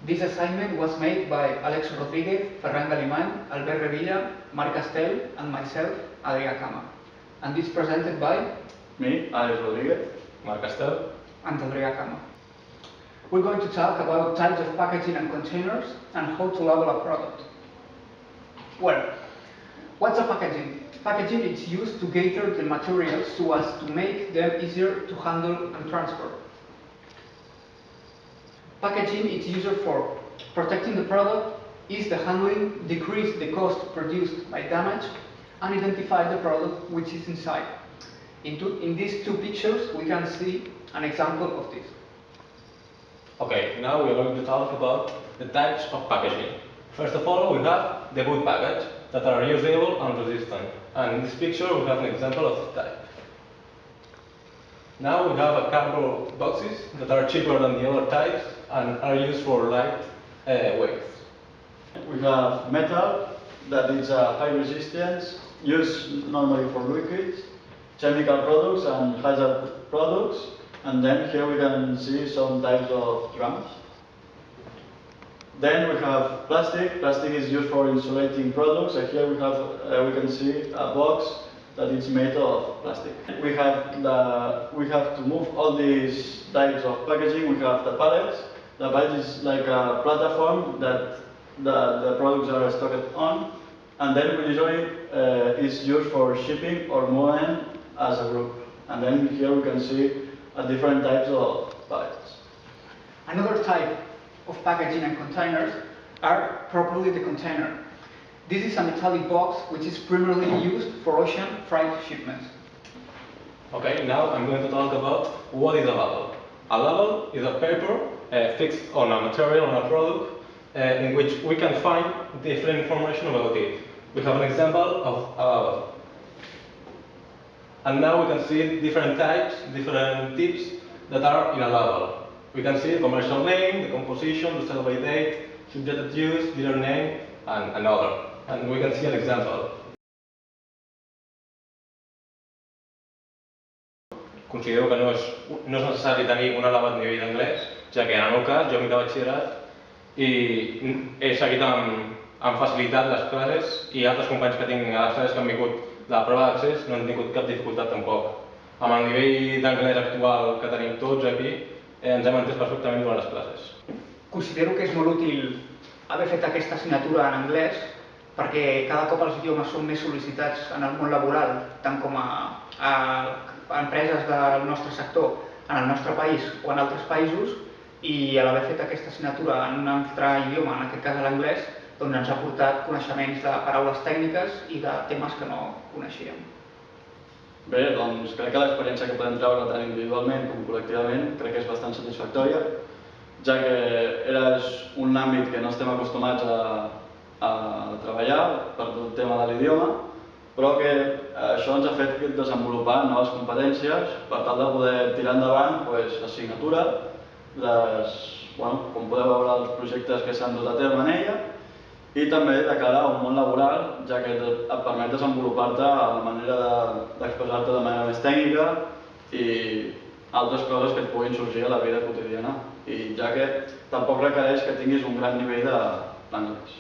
This assignment was made by Alex Rodriguez, Ferran Galimany, Albert Revilla, Marc Castel, and myself, Adrià Cama. And this presented by me, Alex Rodriguez, Marc Castel, and Adrià Cama. We're going to talk about types of packaging and containers and how to label a product. Well, what's a packaging? Packaging is used to gather the materials so as to make them easier to handle and transport. Packaging is used for protecting the product, ease the handling, decrease the cost produced by damage, and identify the product which is inside. In these two pictures, we can see an example of this. Okay, now we are going to talk about the types of packaging. First of all, we have the wood package that are reusable and resistant. And in this picture, we have an example of this type. Now we have a cardboard boxes that are cheaper than the other types and are used for light weights. We have metal that is high resistance, used normally for liquids, chemical products and hazard products. And then here we can see some types of drums. Then we have plastic. Plastic is used for insulating products. And here we can see a box that is made of plastic. We have to move all these types of packaging. We have the pallets. The pallet is like a platform that the products are stocked on, and then we usually is used for shipping or movement as a group. And then here we can see different types of pallets. Another type of packaging and containers are properly the container. This is a metallic box which is primarily used for ocean freight shipments. Okay, now I'm going to talk about what is a label. A label is a paper fixed on a material, on a product, in which we can find different information about it. We have an example of a label. And now we can see different types, different tips that are in a label. We can see the commercial name, the composition, the sell-by date, subjected use, dealer name, and another. And we can see an example. Considero que no és necessari tenir un elevat nivell d'anglès, ja que en el meu cas jo vinc de batxillerat i he seguit amb facilitat les classes i altres companys que tinc a les classes que han vingut de la prova d'accés no han tingut cap dificultat tampoc. Amb el nivell d'anglès actual que tenim tots aquí ens hem entès perfectament durant les classes. Considero que és molt útil haver fet aquesta assignatura en anglès perquè cada cop els idiomes són més sol·licitats en el món laboral, tant com a empreses del nostre sector en el nostre país o en altres països, i a l'haver fet aquesta assignatura en un altre idioma, en aquest cas l'anglès, doncs ens ha portat coneixements de paraules tècniques i de temes que no coneixíem. Bé, doncs crec que l'experiència que podem treure tant individualment com col·lectivament crec que és bastant satisfactòria, ja que és un àmbit que no estem acostumats a treballar per tot el tema de l'idioma, però que això ens ha fet desenvolupar noves competències per tal de poder tirar endavant l'assignatura, com podeu veure els projectes que s'han dut a terme en ella, i també de cara a un món laboral, ja que et permet desenvolupar-te a la manera d'expressar-te de manera més tècnica i altres coses que et puguin sorgir a la vida quotidiana, i ja que tampoc requereix que tinguis un gran nivell d'anglès.